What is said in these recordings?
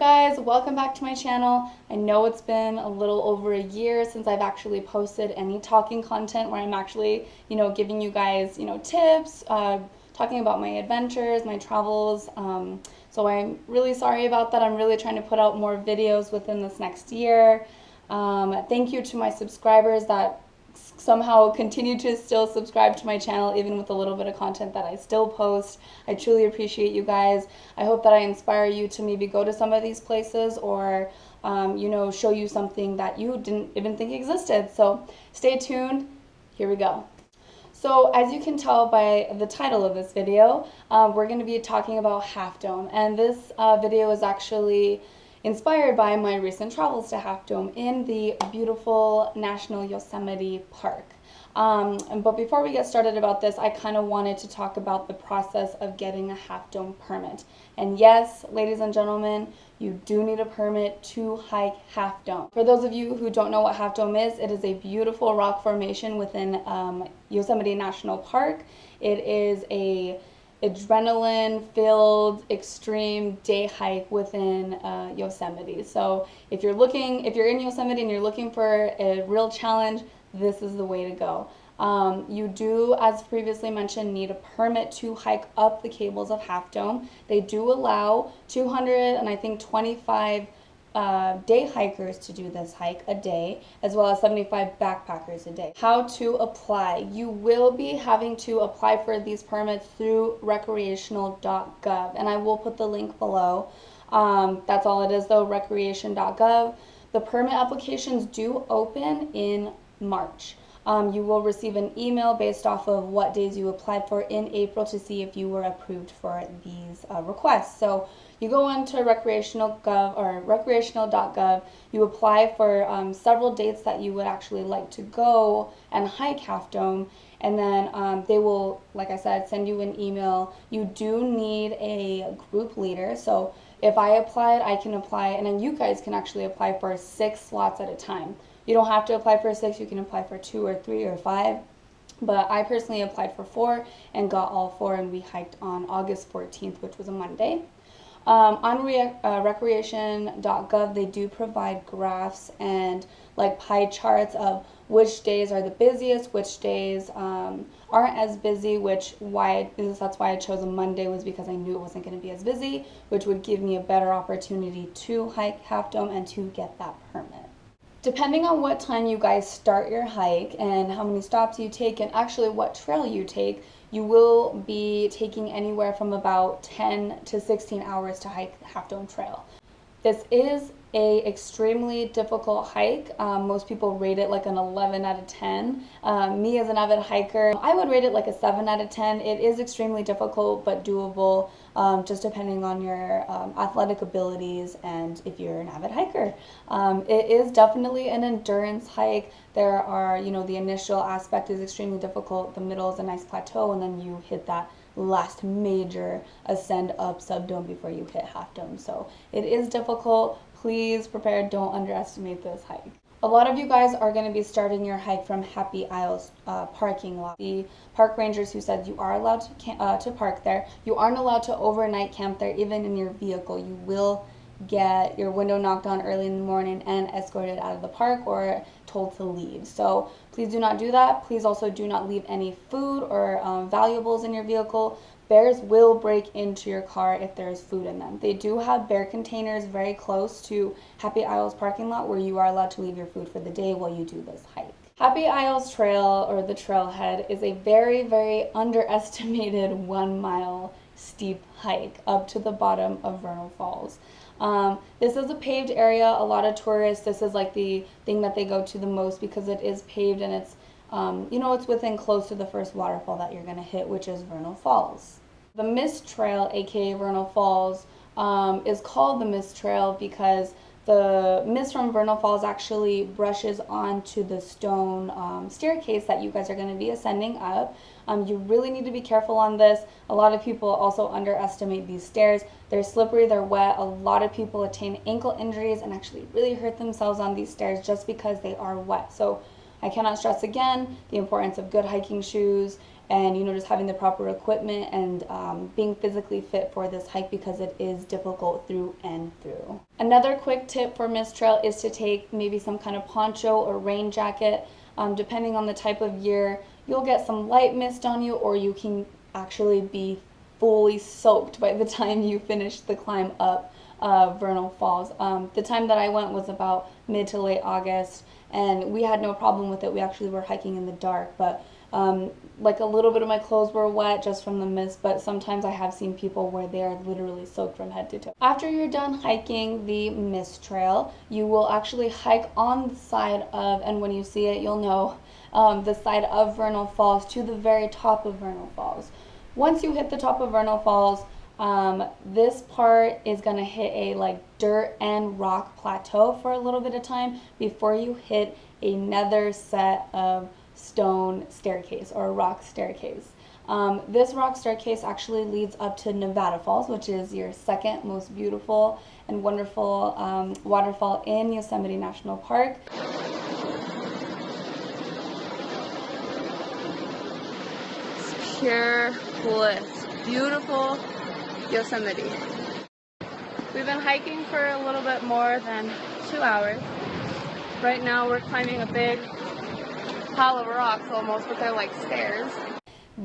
guys, welcome back to my channel. I know it's been a little over a year since I've actually posted any talking content where I'm actually, giving you guys, tips, talking about my adventures, my travels. So I'm really sorry about that. I'm really trying to put out more videos within this next year. Thank you to my subscribers that somehow continue to still subscribe to my channel even with a little bit of content that I still post. I truly appreciate you guys. I hope that I inspire you to maybe go to some of these places or show you something that you didn't even think existed. So stay tuned. Here we go. So as you can tell by the title of this video, we're going to be talking about Half Dome, and this video is actually inspired by my recent travels to Half Dome in the beautiful National Yosemite Park. But before we get started about this, I kind of wanted to talk about the process of getting a Half Dome permit. And yes, ladies and gentlemen, you do need a permit to hike Half Dome. For those of you who don't know what Half Dome is, it is a beautiful rock formation within Yosemite National Park. It is a adrenaline-filled, extreme day hike within Yosemite. So if you're in Yosemite and you're looking for a real challenge, this is the way to go. You do, as previously mentioned, need a permit to hike up the cables of Half Dome. They do allow 225 day hikers to do this hike a day, as well as 75 backpackers a day. How to apply? You will be having to apply for these permits through Recreation.gov, and I will put the link below. That's all it is though, Recreation.gov. The permit applications do open in March. You will receive an email based off of what days you applied for in April to see if you were approved for these requests. So you go on to Recreational.gov, you apply for several dates that you would actually like to go and hike Half Dome, and then they will, like I said, send you an email. You do need a group leader, so if I applied, I can apply, and then you guys can actually apply for 6 slots at a time. You don't have to apply for 6, you can apply for 2 or 3 or 5. But I personally applied for 4 and got all 4, and we hiked on August 14th, which was a Monday. On Recreation.gov, they do provide graphs and like pie charts of which days are the busiest, which days aren't as busy, that's why I chose a Monday, was because I knew it wasn't going to be as busy, which would give me a better opportunity to hike Half Dome and to get that permit. Depending on what time you guys start your hike and how many stops you take and actually what trail you take, you will be taking anywhere from about 10 to 16 hours to hike Half Dome Trail. This is a extremely difficult hike. Most people rate it like an 11 out of 10. Me as an avid hiker, I would rate it like a 7 out of 10. It is extremely difficult but doable, just depending on your athletic abilities and if you're an avid hiker. It is definitely an endurance hike. There are, the initial aspect is extremely difficult. The middle is a nice plateau, and then you hit that last major ascend up Subdome before you hit Half Dome. So it is difficult. Please prepare, don't underestimate this hike. A lot of you guys are going to be starting your hike from Happy Isles parking lot. The park rangers who said you are allowed to park there. You aren't allowed to overnight camp there, even in your vehicle. You will get your window knocked on early in the morning and escorted out of the park or told to leave. So please do not do that. Please also do not leave any food or valuables in your vehicle. Bears will break into your car if there is food in them. They do have bear containers very close to Happy Isles parking lot where you are allowed to leave your food for the day while you do this hike. Happy Isles Trail, or the Trailhead, is a very, very underestimated 1-mile steep hike up to the bottom of Vernal Falls. This is a paved area. A lot of tourists, this is like the thing that they go to the most because it is paved, and it's it's within close to the first waterfall that you're going to hit, which is Vernal Falls. The Mist Trail, aka Vernal Falls, is called the Mist Trail because the mist from Vernal Falls actually brushes onto the stone staircase that you guys are going to be ascending up. You really need to be careful on this. A lot of people also underestimate these stairs. They're slippery, they're wet. A lot of people attain ankle injuries and actually really hurt themselves on these stairs just because they are wet. So I cannot stress again the importance of good hiking shoes and, you know, just having the proper equipment and being physically fit for this hike, because it is difficult through and through. Another quick tip for mist trail is to take maybe some kind of poncho or rain jacket. Depending on the type of year, you'll get some light mist on you, or you can actually be fully soaked by the time you finish the climb up Vernal Falls. The time that I went was about mid to late August, and we had no problem with it. We actually were hiking in the dark, but like a little bit of my clothes were wet just from the mist, but sometimes I have seen people where they are literally soaked from head to toe. After you're done hiking the mist trail, you will actually hike on the side of, and when you see it, you'll know, the side of Vernal Falls to the very top of Vernal Falls. Once you hit the top of Vernal Falls, this part is going to hit a like dirt and rock plateau for a little bit of time before you hit another set of stone staircase or rock staircase. This rock staircase actually leads up to Nevada Falls, which is your second most beautiful and wonderful waterfall in Yosemite National Park. It's pure bliss. Beautiful Yosemite. We've been hiking for a little bit more than 2 hours. Right now we're climbing a big pile of rocks almost, but they're like stairs.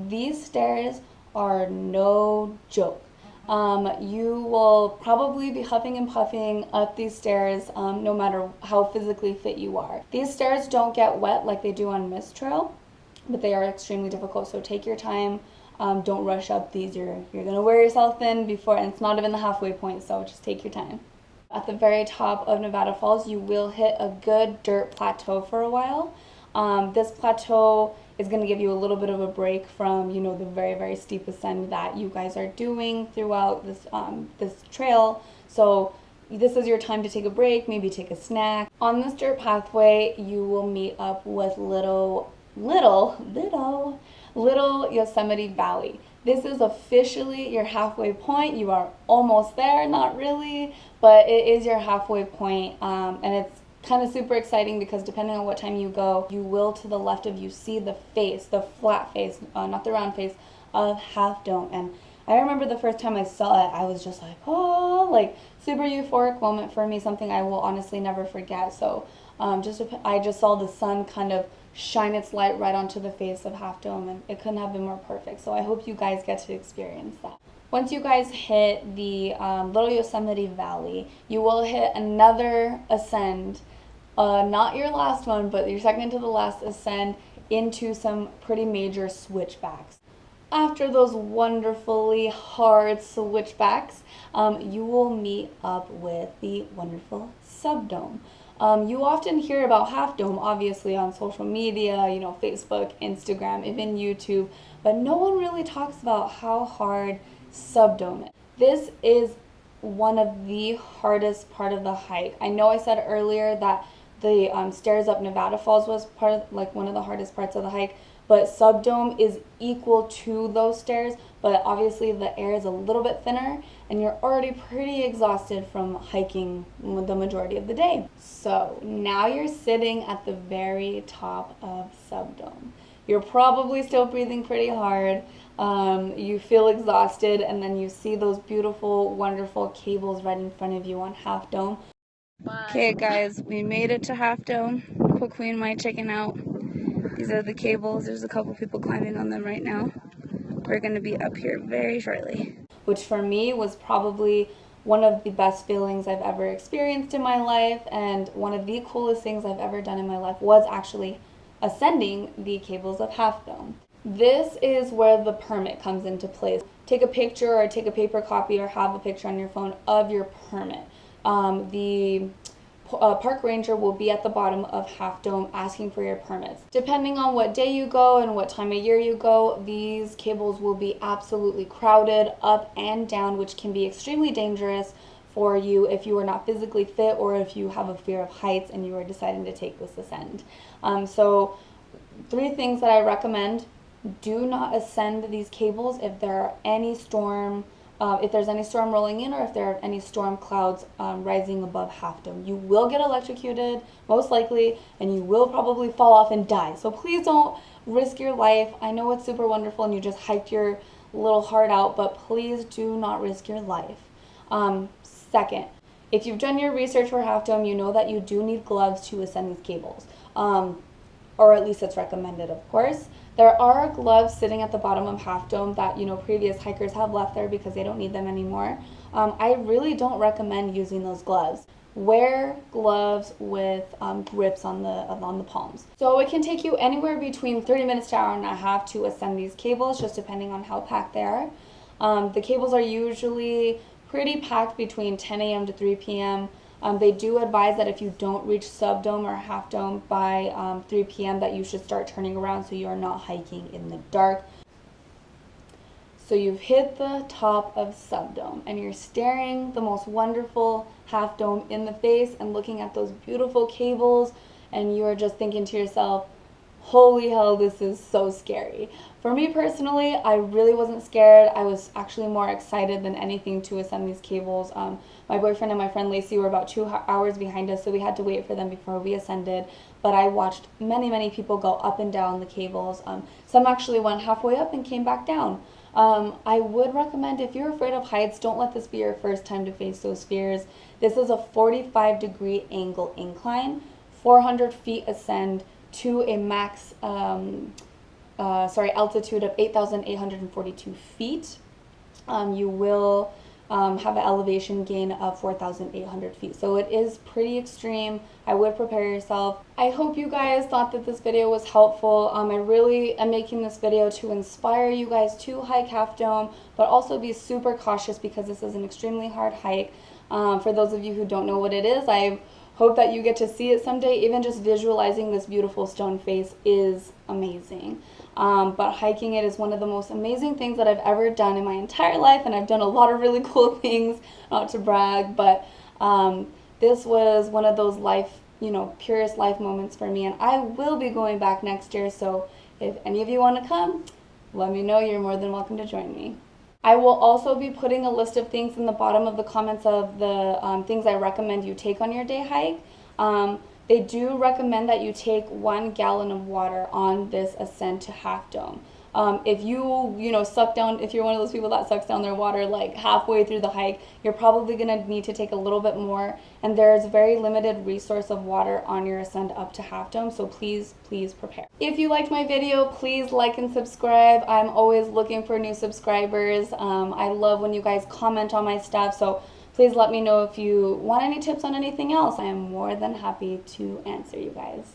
These stairs are no joke. You will probably be huffing and puffing up these stairs no matter how physically fit you are. These stairs don't get wet like they do on Mist Trail, but they are extremely difficult, so take your time. Don't rush up these. You're gonna wear yourself thin before, and it's not even the halfway point, so just take your time. At the very top of Nevada Falls, you will hit a good dirt plateau for a while. This plateau is going to give you a little bit of a break from, you know, the very, very steep ascent that you guys are doing throughout this this trail. So this is your time to take a break, maybe take a snack. On this dirt pathway, you will meet up with little Yosemite Valley. This is officially your halfway point. You are almost there, not really, but it is your halfway point, and it's kind of super exciting because depending on what time you go, you will to the left of you see the face, the flat face, not the round face, of Half Dome. And I remember the first time I saw it, I was just like, oh, like super euphoric moment for me, something I will honestly never forget. So I just saw the sun kind of shine its light right onto the face of Half Dome, and it couldn't have been more perfect. So I hope you guys get to experience that. Once you guys hit the Little Yosemite Valley, you will hit another ascend, not your last one, but your second to the last ascend into some pretty major switchbacks. After those wonderfully hard switchbacks, you will meet up with the wonderful subdome. You often hear about Half Dome, obviously, on social media, you know, Facebook, Instagram, even YouTube, but no one really talks about how hard subdome is. This is one of the hardest part of the hike. I know I said earlier that the stairs up Nevada Falls was part of, like, one of the hardest parts of the hike, but subdome is equal to those stairs, but obviously the air is a little bit thinner and you're already pretty exhausted from hiking the majority of the day. So now you're sitting at the very top of subdome. You're probably still breathing pretty hard. You feel exhausted, and then you see those beautiful, wonderful cables right in front of you on Half Dome. Okay guys, we made it to Half Dome. Quickly and my checking out. These are the cables. There's a couple people climbing on them right now. We're going to be up here very shortly. Which for me was probably one of the best feelings I've ever experienced in my life, and one of the coolest things I've ever done in my life was actually ascending the cables of Half Dome. This is where the permit comes into place. Take a picture or take a paper copy or have a picture on your phone of your permit. The park ranger will be at the bottom of Half Dome asking for your permits. Depending on what day you go and what time of year you go, these cables will be absolutely crowded up and down, which can be extremely dangerous for you if you are not physically fit or if you have a fear of heights and you are deciding to take this ascend. So 3 things that I recommend: do not ascend these cables if there are any storm if there's any storm rolling in, or if there are any storm clouds rising above Half Dome. You will get electrocuted, most likely, and you will probably fall off and die. So please don't risk your life. I know it's super wonderful and you just hiked your little heart out, but please do not risk your life. Second, if you've done your research for Half Dome, you know that you do need gloves to ascend these cables, or at least it's recommended, of course. There are gloves sitting at the bottom of Half Dome that, you know, previous hikers have left there because they don't need them anymore. I really don't recommend using those gloves. Wear gloves with grips on the palms. So it can take you anywhere between 30 minutes to an hour and a half to ascend these cables, just depending on how packed they are. The cables are usually pretty packed between 10 a.m. to 3 p.m. They do advise that if you don't reach subdome or Half Dome by 3 p.m. that you should start turning around so you are not hiking in the dark. So you've hit the top of subdome and you're staring the most wonderful Half Dome in the face and looking at those beautiful cables, and you are just thinking to yourself, holy hell, this is so scary. For me personally, I really wasn't scared. I was actually more excited than anything to ascend these cables. My boyfriend and my friend Lacey were about 2 hours behind us, so we had to wait for them before we ascended. But I watched many people go up and down the cables. Some actually went halfway up and came back down. I would recommend, if you're afraid of heights, don't let this be your first time to face those fears. This is a 45-degree angle incline, 400 feet ascend to a max altitude of 8,842 feet. You will have an elevation gain of 4,800 feet. So it is pretty extreme. I would prepare yourself. I hope you guys thought that this video was helpful. I really am making this video to inspire you guys to hike Half Dome, but also be super cautious because this is an extremely hard hike. For those of you who don't know what it is, I hope that you get to see it someday. Even just visualizing this beautiful stone face is amazing. But hiking it is one of the most amazing things that I've ever done in my entire life, and I've done a lot of really cool things, not to brag, but this was one of those purest life moments for me, and I will be going back next year, so if any of you want to come, let me know. You're more than welcome to join me. I will also be putting a list of things in the bottom of the comments of the things I recommend you take on your day hike. They do recommend that you take 1 gallon of water on this ascent to Half Dome. If you suck down, if you're one of those people that sucks down their water like halfway through the hike, you're probably going to need to take a little bit more, and there's very limited resource of water on your ascent up to Half Dome, so please prepare. If you liked my video, please like and subscribe. I'm always looking for new subscribers. I love when you guys comment on my stuff, so please let me know if you want any tips on anything else. I am more than happy to answer you guys.